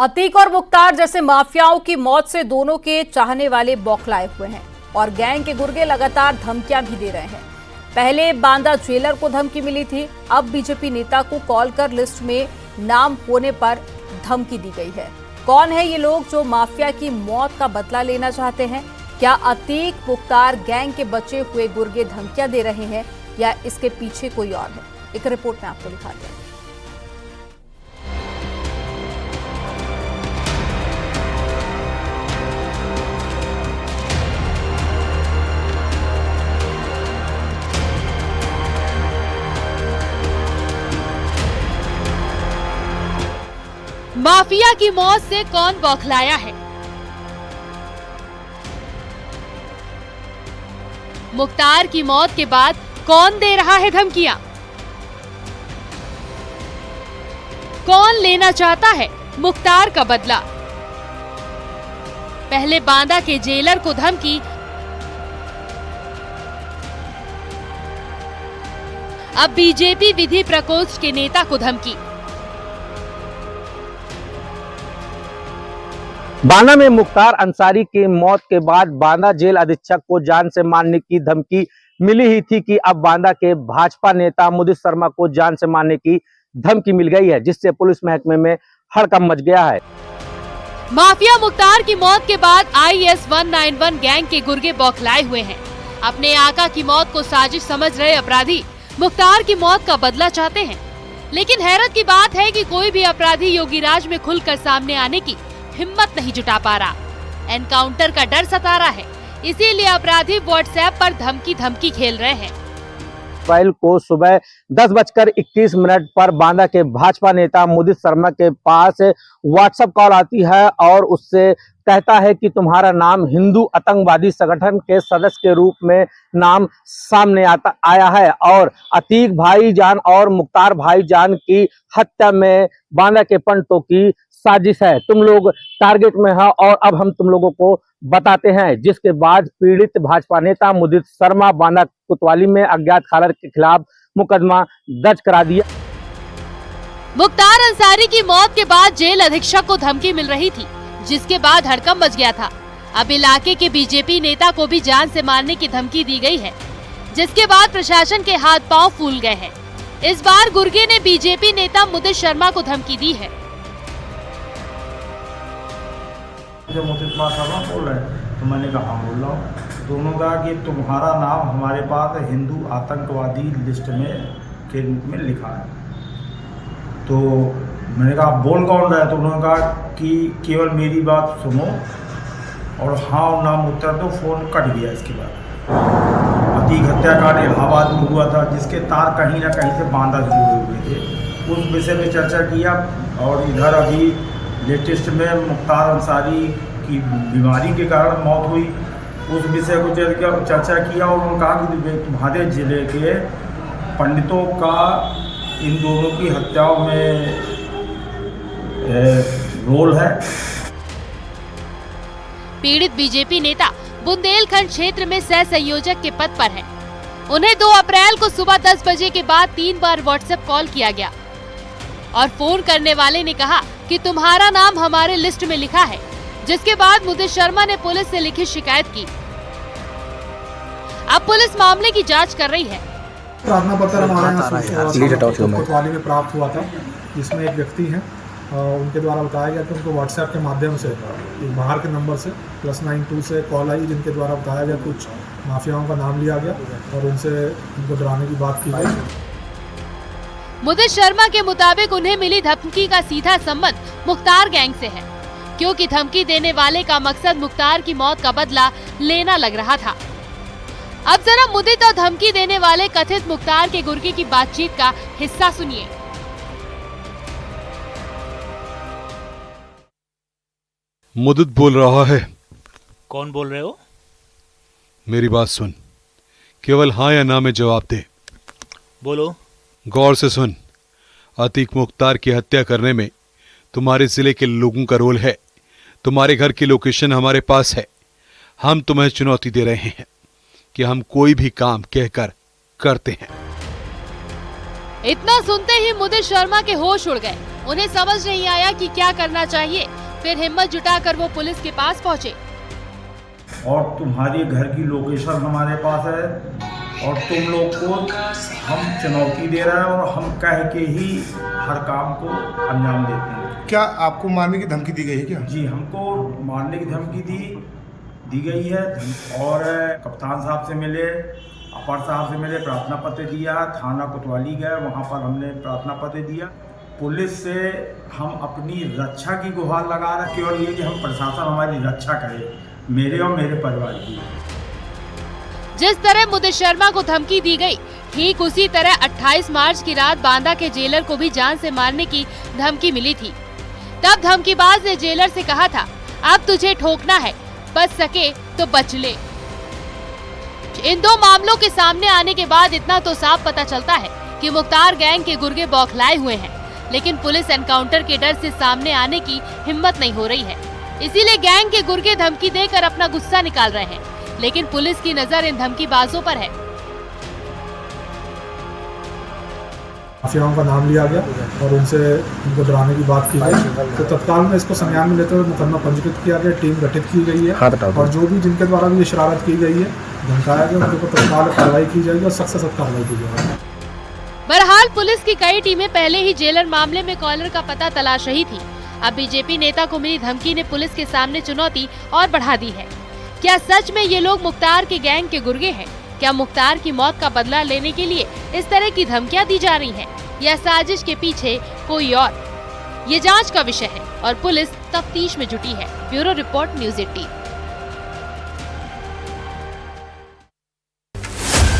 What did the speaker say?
अतीक और मुख्तार जैसे माफियाओं की मौत से दोनों के चाहने वाले बौखलाए हुए हैं और गैंग के गुर्गे लगातार धमकियां भी दे रहे हैं। पहले बांदा जेलर को धमकी मिली थी, अब बीजेपी नेता को कॉल कर लिस्ट में नाम होने पर धमकी दी गई है। कौन है ये लोग जो माफिया की मौत का बदला लेना चाहते हैं? क्या अतीक मुख्तार गैंग के बचे हुए गुर्गे धमकियां दे रहे हैं या इसके पीछे कोई और है? एक रिपोर्ट में आपको दिखाते हैं। माफिया की मौत से कौन बौखलाया है? मुख्तार की मौत के बाद कौन दे रहा है धमकियां? कौन लेना चाहता है मुख्तार का बदला? पहले बांदा के जेलर को धमकी, अब बीजेपी विधि प्रकोष्ठ के नेता को धमकी। बांदा में मुख्तार अंसारी की मौत के बाद बांदा जेल अधीक्षक को जान से मारने की धमकी मिली ही थी कि अब बांदा के भाजपा नेता मुदित शर्मा को जान से मारने की धमकी मिल गई है, जिससे पुलिस महकमे में हड़कंप मच गया है। माफिया मुख्तार की मौत के बाद IS 191 गैंग के गुर्गे बौखलाए हुए हैं। अपने आका की मौत को साजिश समझ रहे अपराधी मुख्तार की मौत का बदला चाहते हैं, लेकिन हैरत की बात है कि कोई भी अपराधी योगीराज में खुलकर सामने आने की हिम्मत नहीं जुटा पा रहा। एनकाउंटर का डर सता रहा है, इसीलिए अपराधी व्हाट्सएप पर धमकी खेल रहे हैं। अप्रैल को सुबह 10:21 पर बांदा के भाजपा नेता मुदित शर्मा के पास व्हाट्सएप कॉल आती है और उससे कहता है कि तुम्हारा नाम हिंदू आतंकवादी संगठन के सदस्य के रूप में नाम सामने आया है और अतीक भाईजान और मुख्तार भाईजान की हत्या में बांदा के पंडितों की साजिश है। तुम लोग टारगेट में हो और अब हम तुम लोगों को बताते हैं। जिसके बाद पीड़ित भाजपा नेता मुदित शर्मा बांदा कोतवाली में अज्ञात खालर के खिलाफ मुकदमा दर्ज करा दिया। मुख्तार अंसारी की मौत के बाद जेल अधीक्षक को धमकी मिल रही थी, जिसके बाद हड़कंप मच गया था। अब इलाके के बीजेपी नेता को भी जान से मारने की धमकी दी गई है, जिसके बाद प्रशासन के हाथ पांव फूल गए हैं। इस बार गुर्गे ने बीजेपी नेता मुदित शर्मा को धमकी दी है। जो मुदित शर्मा बोल रहे हैं तो मैंने कहा बोल रहा हूँ। दोनों कहा कि तुम्हारा नाम हमारे पास हिंदू आतंकवादी लिस्ट में के रूप में लिखा है। तो मैंने कहा बोल कौन रहा है? तो उन्होंने कहा कि केवल मेरी बात सुनो और हाँ और नाम उत्तर दो। फोन कट गया। इसके बाद अतीक हत्याकांड इलाहाबाद में हुआ था, जिसके तार कहीं ना कहीं से बांदा से जुड़े हुए थे। उस विषय में चर्चा किया और इधर अभी लेटेस्ट में मुख्तार अंसारी की बीमारी के कारण मौत हुई, उस विषय को चर्चा किया और उन्होंने कहा कि तुम्हारे जिले के पंडितों का इन दोनों की हत्याओं में रोल है। पीड़ित बीजेपी नेता बुंदेलखंड क्षेत्र में सह संयोजक के पद पर है। उन्हें 2 अप्रैल को सुबह 10 बजे के बाद 3 बार व्हाट्सएप कॉल किया गया और फोन करने वाले ने कहा कि तुम्हारा नाम हमारे लिस्ट में लिखा है, जिसके बाद मुदित शर्मा ने पुलिस से लिखित शिकायत की। अब पुलिस मामले की जांच कर रही है। प्रार्थना पत्र हमारे यहाँ कोतवाली में प्राप्त हुआ था, जिसमें एक व्यक्ति है, उनके द्वारा बताया गया कि उनको व्हाट्सएप के माध्यम से बाहर के नंबर से +92 से कॉल आई, जिनके द्वारा बताया गया कुछ माफियाओं का नाम लिया गया और उनसे उनको डराने की बात की गई। मुदित शर्मा के मुताबिक उन्हें मिली धमकी का सीधा संबंध मुख्तार गैंग से है, क्योंकि धमकी देने वाले का मकसद मुख्तार की मौत का बदला लेना लग रहा था। अब जरा मुदित और धमकी देने वाले कथित मुख्तार के गुर्गे की बातचीत का हिस्सा सुनिए। मुदित बोल रहा है। कौन बोल रहे हो? मेरी बात सुन, केवल हाँ या ना में जवाब दे। बोलो। गौर से सुन। अतीक मुख्तार की हत्या करने में तुम्हारे जिले के लोगों का रोल है। तुम्हारे घर की लोकेशन हमारे पास है। हम तुम्हें चुनौती दे रहे हैं कि हम कोई भी काम कहकर करते हैं। इतना सुनते ही मुदित शर्मा के होश उड़ गए। उन्हें समझ नहीं आया कि क्या करना चाहिए। फिर हिम्मत जुटाकर वो पुलिस के पास पहुंचे। और तुम्हारी घर की लोकेशन हमारे पास है और तुम लोग को हम चुनौती दे रहे हैं और हम कह के ही हर काम को अंजाम देते हैं। क्या आपको मारने की धमकी दी गई है क्या? जी, हमको मारने की धमकी दी गई है और कप्तान साहब से मिले, अपर साहब से मिले, प्रार्थना पत्र दिया, थाना कोतवाली गए, वहाँ पर हमने प्रार्थना पत्र दिया। पुलिस से हम अपनी रक्षा की गुहार लगा रहे हैं और ये कि हम प्रशासन हमारी रक्षा करे, मेरे और मेरे परिवार की। जिस तरह मुदित शर्मा को धमकी दी गई, ठीक उसी तरह 28 मार्च की रात बांदा के जेलर को भी जान से मारने की धमकी मिली थी। तब धमकीबाज ने जेलर से कहा था, अब तुझे ठोकना है, बच सके तो बच ले। इन दो मामलों के सामने आने के बाद इतना तो साफ पता चलता है कि मुख्तार गैंग के गुर्गे बौखलाए हुए हैं, लेकिन पुलिस एनकाउंटर के डर से सामने आने की हिम्मत नहीं हो रही है। इसीलिए गैंग के गुर्गे धमकी देकर अपना गुस्सा निकाल रहे हैं, लेकिन पुलिस की नजर इन धमकीबाजों पर है। माफियाओं का नाम लिया गया और उनसे उनको डराने की बात की गई, तो तत्काल में इसको संज्ञान में लेते हुए मुकदमा पंजीकृत किया गया, टीम गठित की गई है और जो भी जिनके द्वारा भी ये शरारत की गई है, धमकाया गया, उनके ऊपर तत्काल कार्रवाई की जाएगी और सख्त से सख्त कार्रवाई की जाएगी। बहरहाल पुलिस की कई टीमें पहले ही जेलर मामले में कॉलर का पता तलाश रही थी। अब बीजेपी नेता को मिली धमकी ने पुलिस के सामने चुनौती और बढ़ा दी है। क्या सच में ये लोग मुख्तार के गैंग के गुर्गे हैं? क्या मुख्तार की मौत का बदला लेने के लिए इस तरह की धमकियां दी जा रही हैं? या साजिश के पीछे कोई और? ये जांच का विषय है और पुलिस तफ्तीश में जुटी है। Bureau report, news 18।